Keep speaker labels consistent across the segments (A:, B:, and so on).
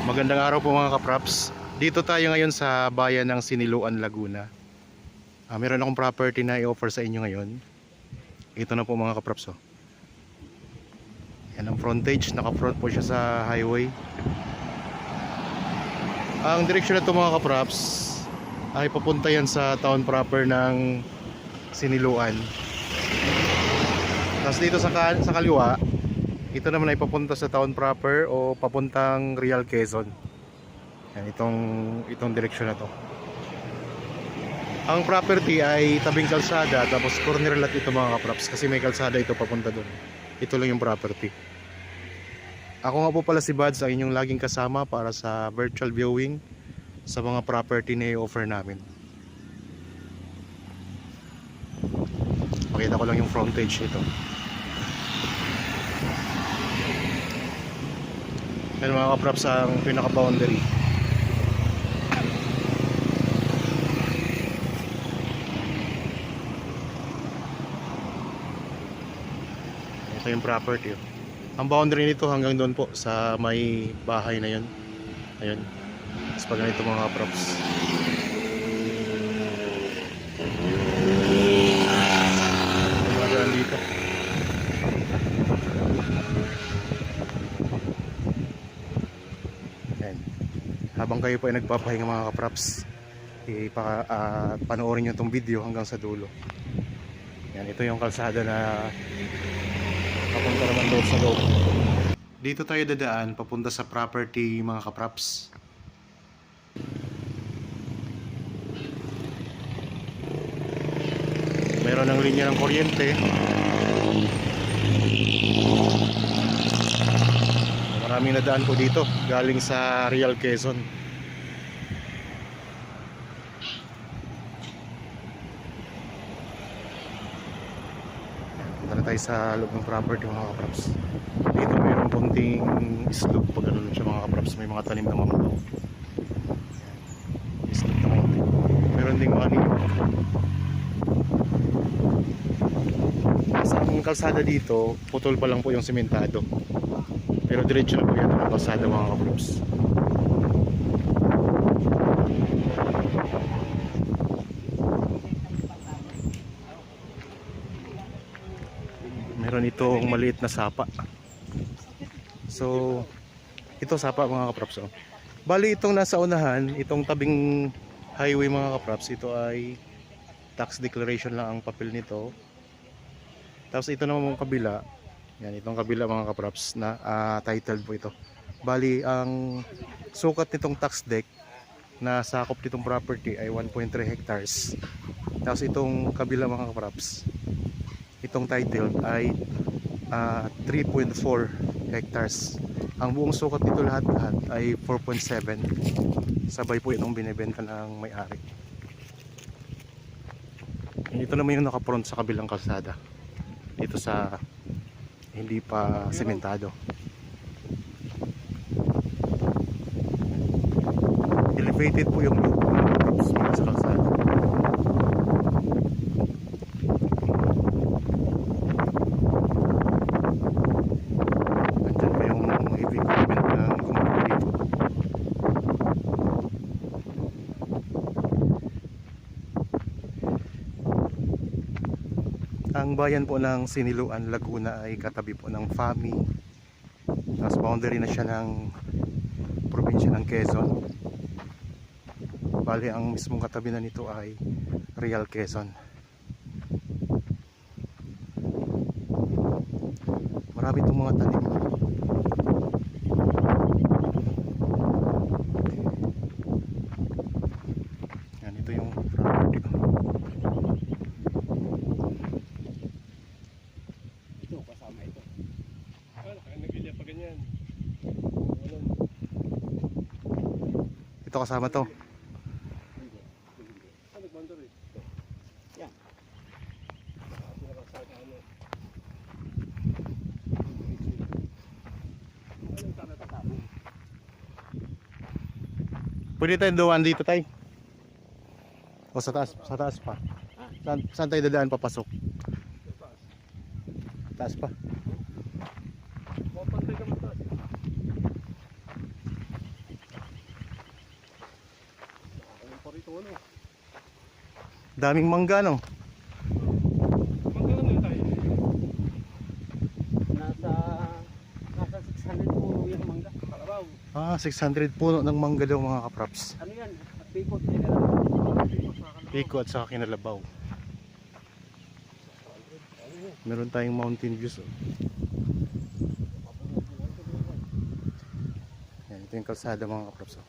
A: Magandang araw po mga kapraps. Dito tayo ngayon sa bayan ng Siniluan, Laguna. Meron akong property na i-offer sa inyo ngayon. Ito na po mga kapraps. Yan ang frontage, naka-front po siya sa highway. Ang direksyon na ito mga kapraps ay papunta yan sa town proper ng Siniluan. Tapos dito sa kaliwa, ito naman ay papunta sa town proper o papuntang Real Quezon. Yan, itong direksyon na to. Ang property ay tabing kalsada, tapos corner lot ito mga kapraps, kasi may kalsada ito papunta doon. Ito lang yung property. Ako nga po pala si Bads, ang inyong laging kasama para sa virtual viewing sa mga property na i-offer namin. Pakita ko lang yung frontage ito. Yan mga kapraps ang pinaka-boundary. Ito yung property. Ang boundary nito hanggang doon po sa may bahay na yun. Ayun. Tapos pag ganito mga kapraps. Magandang dito. Habang kayo po ay nagpapahinga mga kapraps, panoorin nyo itong video hanggang sa dulo. Yan, ito yung kalsada na papunta naman doon sa loob. Dito tayo dadaan papunta sa property mga kapraps. Meron ng linya ng kuryente. Maraming nadaan po dito galing sa Real Quezon. Punta na tayo sa loob ng property mga kapraps. Dito mayroong konting slope pag ganun siya mga kapraps. May mga tanim na mga ito. Slope na konti. Meron ding mga niyo. Sa kalsada dito, putol pa lang po yung sementado. Pero diretso na po yan ang kalsada mga kapraps. Meron itong maliit na sapa. So, ito sapa mga kapraps. Bali itong nasa unahan, itong tabing highway mga kapraps, ito ay tax declaration lang ang papel nito. Tapos ito naman yung kabila. Yan, itong kabila mga kapraps na titled po ito. Bali, ang sukat nitong tax deck na sakop nitong property ay 1.3 hectares. Tapos itong kabila mga kapraps, itong title ay 3.4 hectares. Ang buong sukat nito lahat-lahat ay 4.7. Sabay po itong binibenta ng may-ari. Ito naman yung nakapront sa kabilang kalsada. Dito sa hindi pa sementado. Elevated po yung loop sa kalsada. Andyan pa yung heavy equipment na gumagawa dito. Ang bayan po ng Siniluan, Laguna ay katabi po ng FAMI. Tapos boundary na siya ng probinsya ng Quezon. Bali ang mismong katabi na nito ay Real Quezon. Marami itong mga tanim. Yan, ito yung property.
B: Kasama ito. Nagilya pa ganyan.
A: Ito kasama to.
B: Nagbandor eh. Yan.
A: Pwede tayong dumaan dito tay. O sa taas pa. Saan tayo dadaan papasok? Taas pa.
B: Pantay ka mataas.
A: Daming mangga, no?
B: Magkano na tayo?
C: Nasa 600 puno yung mangga.
B: Kalabaw.
A: 600 puno ng mangga daw mga kaprops.
C: Ano yan? Pikot nila.
A: Pico at saka Kinalabaw. Meron tayong mountain views. Oh. Yan, ito yung kalsada mga kaprops. Oh.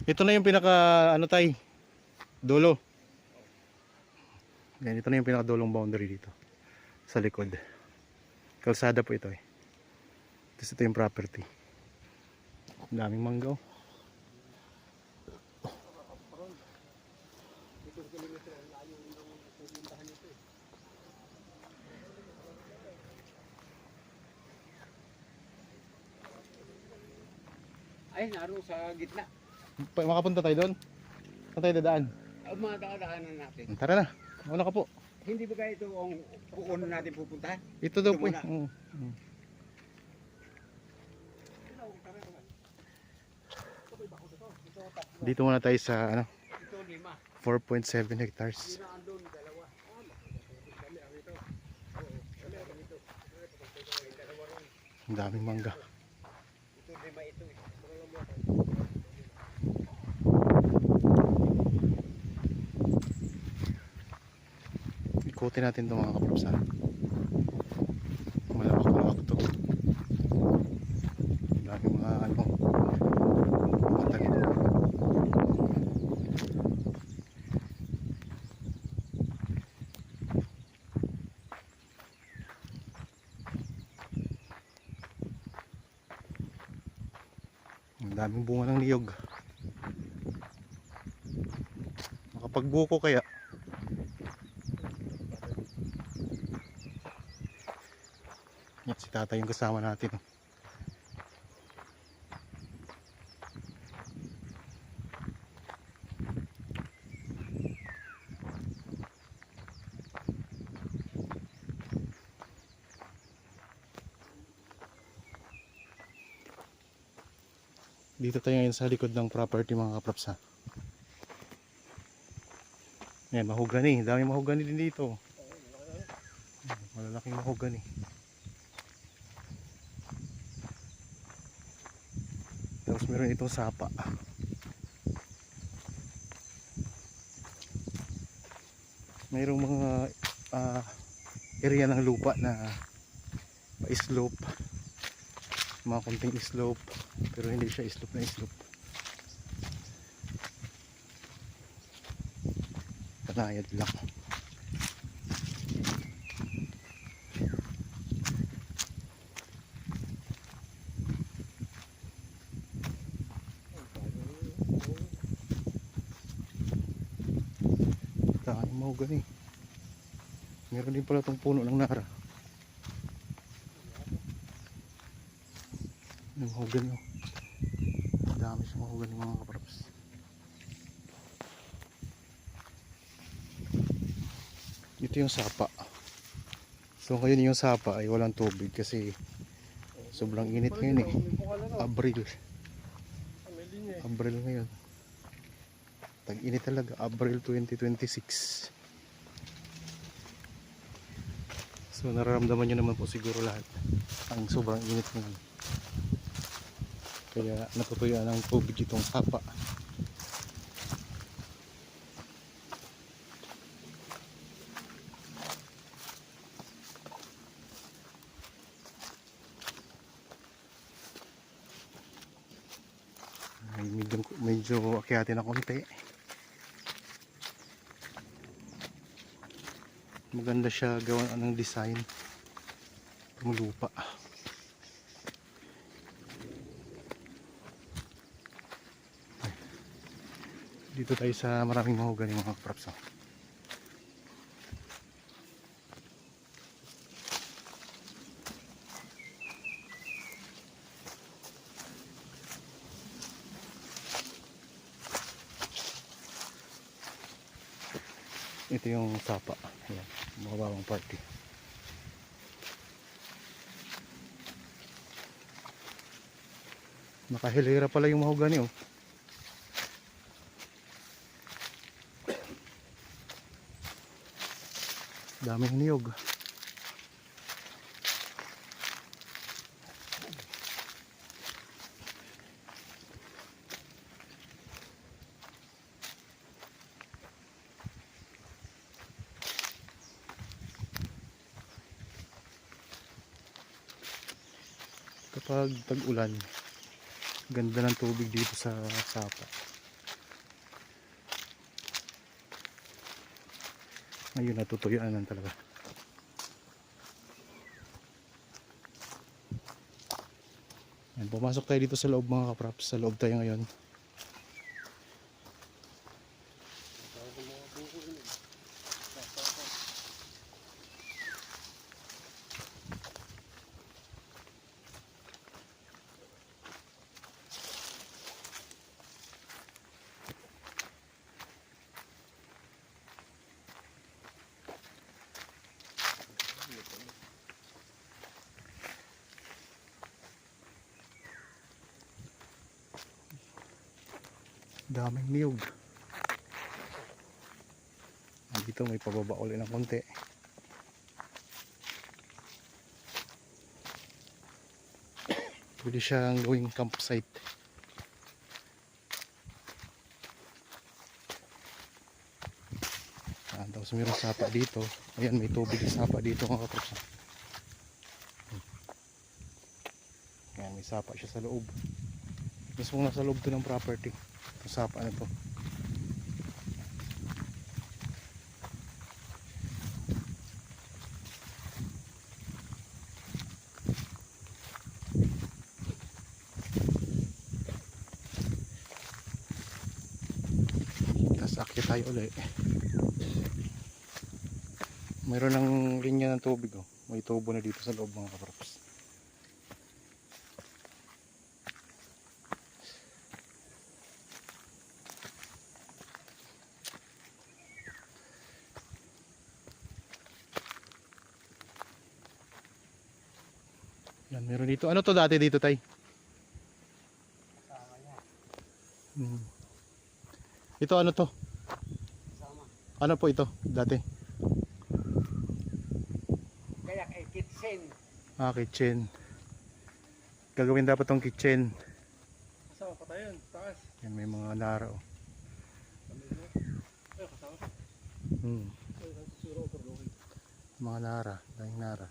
A: Ito na yung pinaka ano tay, dulo. Yan, ito na yung pinaka dulong boundary dito sa likod. Kalsada po ito eh. Tapos ito yung property. Ang daming manggaw.
C: Ay, naroon sa gitna.
A: Makapunta tayo doon? Saan tayo dadaan?
C: Mga dadaanan natin.
A: Tara na, una ka po.
C: Hindi ba kaya ito ang puunan natin pupuntahan?
A: Ito daw
C: Ito
A: po eh.
C: muna.
A: Dito muna tayo sa ano,
C: Ito 5.
A: 4.7 hectares.
C: Yun ang andun, 2.
A: Ang daming mangga.
C: Ito 5 ito eh.
A: Ikutin natin itong mga kaprops ha. Malawak-lawak ito. Ang daming mga ano, mga talim. Ang daming bunga ng niyog. Makapagbuko kaya. Yan si tatay yung kasama natin. Dito tayo ngayon sa likod ng property mga kaprops ha. Yan, mahogani. Daming mahogani din dito. Malalaking mahogani. Tapos meron itong sapa. Mayroong mga area ng lupa na pa-slope. Mga konting slope. Pero hindi siya slope na slope. Panayad lang. Dami mahogani. Meron din pala itong puno ng nara. Yung mahogani oh. Dami siya mahogani mga kaprops. Ito yung sapa. So ngayon yung sapa ay walang tubig kasi sobrang init ngayon eh. Abril. Abril ngayon. Tag-init talaga. Abril 2026. So nararamdaman nyo naman po siguro lahat ang sobrang init ngayon. Kaya natutuyaan ng tubig itong sapa. Ay, medyo akyatin na konti. Maganda siya gawan ng design ng lupa. Dito tayo sa maraming mahogani mga kaprops. Ito yung sapa. Ayan, mababang party. Nakahilera pala yung mahogani oh. Daming niyog. Kapag tag-ulan, ganda ng tubig dito sa sapa. Ngayon natutuyuan lang talaga. Yan, pumasok tayo dito sa loob mga kapraps. Sa loob tayo ngayon. Daming niyog. Dito may pababa ulit ng konti. Pwede siyang gawing campsite. Tapos mayroong sapa dito. Ayan, may tubig sa sapa dito mga katrops. Ayan, may sapa siya sa loob. Mismo nasa loob to ng property. Itong sapa na to. Tapos akyat tayo ulit. Mayroon ng linya ng tubig oh. May tubo na dito sa loob mga kaprops. Yan, meron dito. Ano to dati dito, tay?
C: Kasama niya.
A: Ito ano to?
C: Kasama.
A: Ano po ito dati?
C: Kaya kitchen.
A: Kitchen. Gagawin dapat tong kitchen.
B: Kasama pa tayo yun. Taas.
A: Yan, may mga nara oh.
B: Ay, kasama pa. Ay, siguro overlooking.
A: Mga nara, daming nara.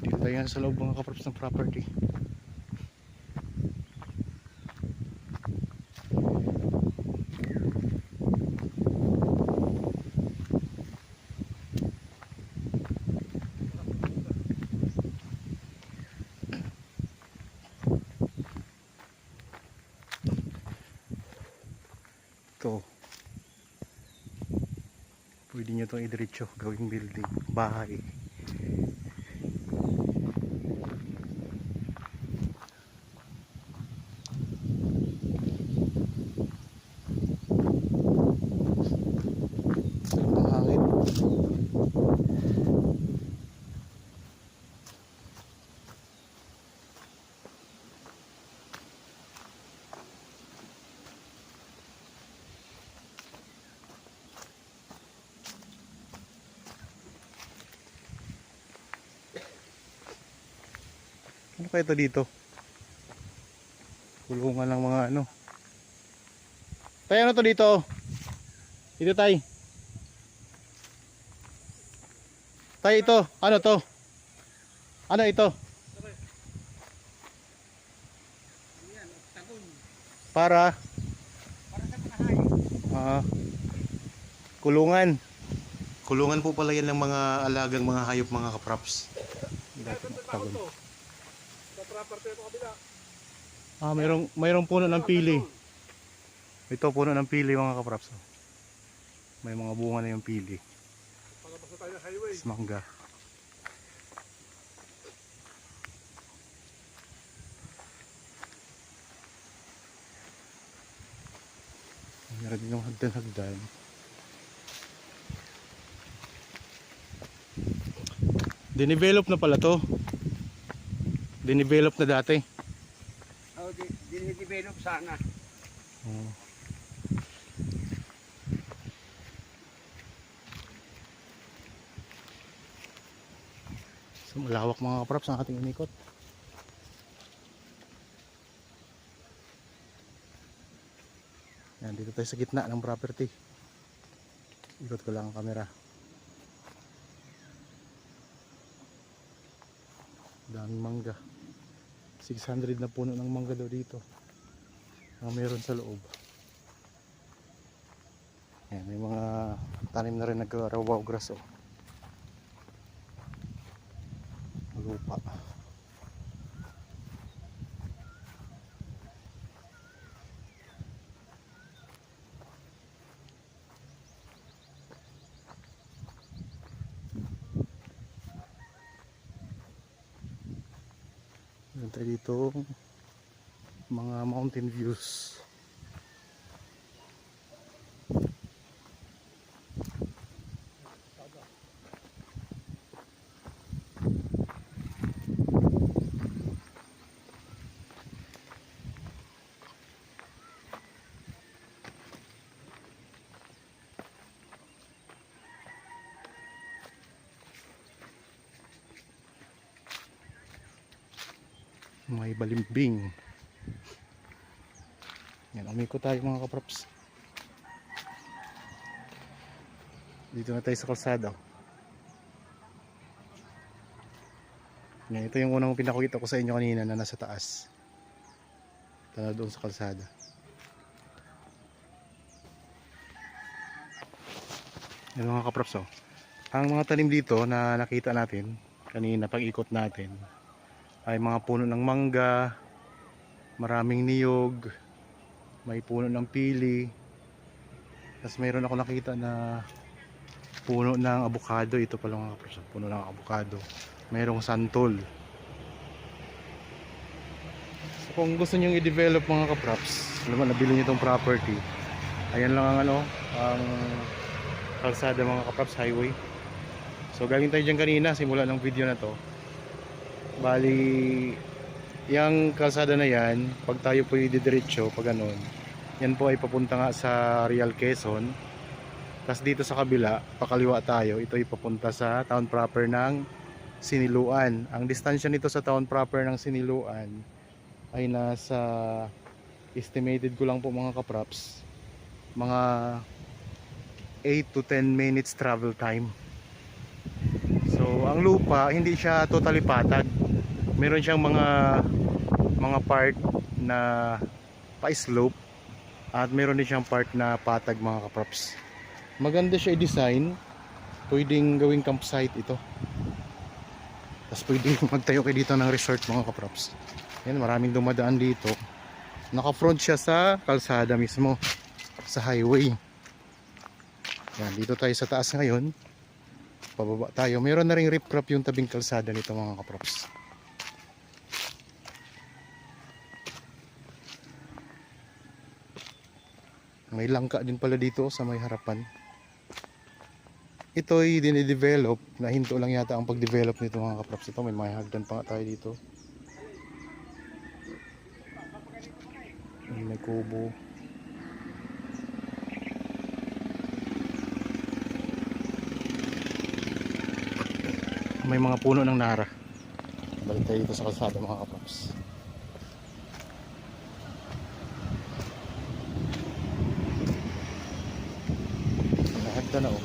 A: Dito tayo sa loob mga kaprops ng property. Ito. Pwede nyo itong idiretso gawing building, bahay. Ang hangin. Ano kaya ito dito? Kulungan ng mga ano. Tay, ano to dito? Dito tay. Tay, ito. Ano to? Ano ito?
C: Yan, tagon.
A: Para
C: Para sa mga hayop.
A: kulungan. Kulungan po pala yan ng mga alagang mga hayop mga kaprops. Dati magtagon.
B: Sa property ito kabila.
A: Ah, mayroong puno ng pili. Ito puno ng pili mga kaprops. May mga bunga na yung pili.
B: Palabas na tayo ng highway.
A: Mas mangga. Meron din yung hagdan-hagdan. Dinevelop na pala to. Dinevelop na dati.
C: Oh, dinidevelop sana.
A: Oh. So, malawak mga kaprops ang ating inikot. Yan, dito tayo sa gitna ng property. Ikot ko lang ang camera. Daming mangga. 600 na puno ng mangga daw dito. Ang meron sa loob. Yan, may mga tanim na rin nag-rawaw grass oh. Lupa. Meron tayo dito mga mountain views. May balimbing. Yan, umiko tayo mga kaprops. Dito na tayo sa kalsada. Yan, ito yung unang pinakita ko sa inyo kanina na nasa taas. Ito na doon sa kalsada. Yan mga kaprops oh. Ang mga tanim dito na nakita natin kanina pag ikot natin ay mga puno ng mangga, maraming niyog, may puno ng pili, tapos mayroon ako nakita na puno ng avocado. Ito pala mga kaprops, puno ng avocado, mayroong santol. So kung gusto nyo i-develop mga kaprops, naman nabili nyo itong property, ayan lang ang ang kalsada mga kaprops, highway. So galing tayo dyan kanina, simula ng video na to. Bali, yung kalsada na yan, pag tayo po i-diretso, pag ganun, yan po ay papunta nga sa Real Quezon. Tapos dito sa kabila, pakaliwa tayo, ito ay papunta sa town proper ng Siniluan. Ang distansya nito sa town proper ng Siniluan ay nasa, estimated ko lang po mga kaprops, mga 8 to 10 minutes travel time. So ang lupa hindi siya totally patag. Meron siyang mga part na pa-slope at meron din siyang part na patag mga kaprops. Maganda siya i-design. Pwedeng gawing campsite ito. Tapos pwedeng magtayo kayo dito ng resort mga kaprops. Yan, maraming dumadaan dito. Naka-front siya sa kalsada mismo, sa highway. Yan, dito tayo sa taas ngayon. Pababa tayo. Meron na ring riprap yung tabing kalsada nito mga kaprops. May langka din pala dito sa may harapan. Ito ay dinidevelop. Nahinto lang yata ang pag-develop nito mga kaprops. Ito may hagdan pa nga tayo dito. May kubo. May mga puno ng nara. Balik tayo dito sa kalsada mga kaprops. Nahagda na oh.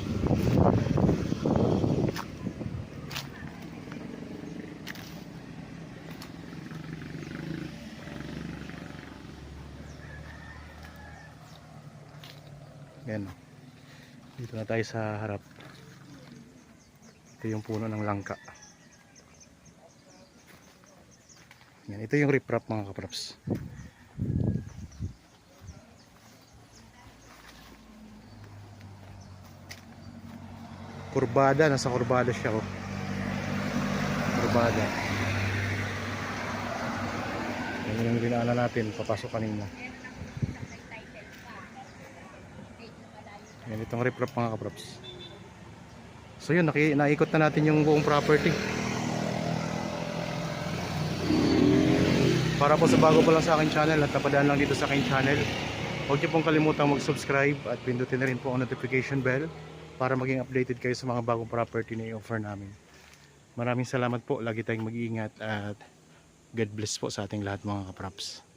A: Yan. Dito na tayo sa harap. Ito yung puno ng langka. Yan, ito yung riprap mga kaprops. Kurbada, nasa kurbada siya oh. Kurbada. Yan yung dinaanan natin, papasok kanina. Yan itong riprap mga kaprops. So yun, naikot na natin yung buong property. Para po sa bago pa lang sa aking channel at napadaan lang dito sa aking channel, huwag niyo pong kalimutang mag-subscribe at pindutin na rin po ang notification bell para maging updated kayo sa mga bagong property na i-offer namin. Maraming salamat po, lagi tayong mag-iingat at God bless po sa ating lahat mga kaprops.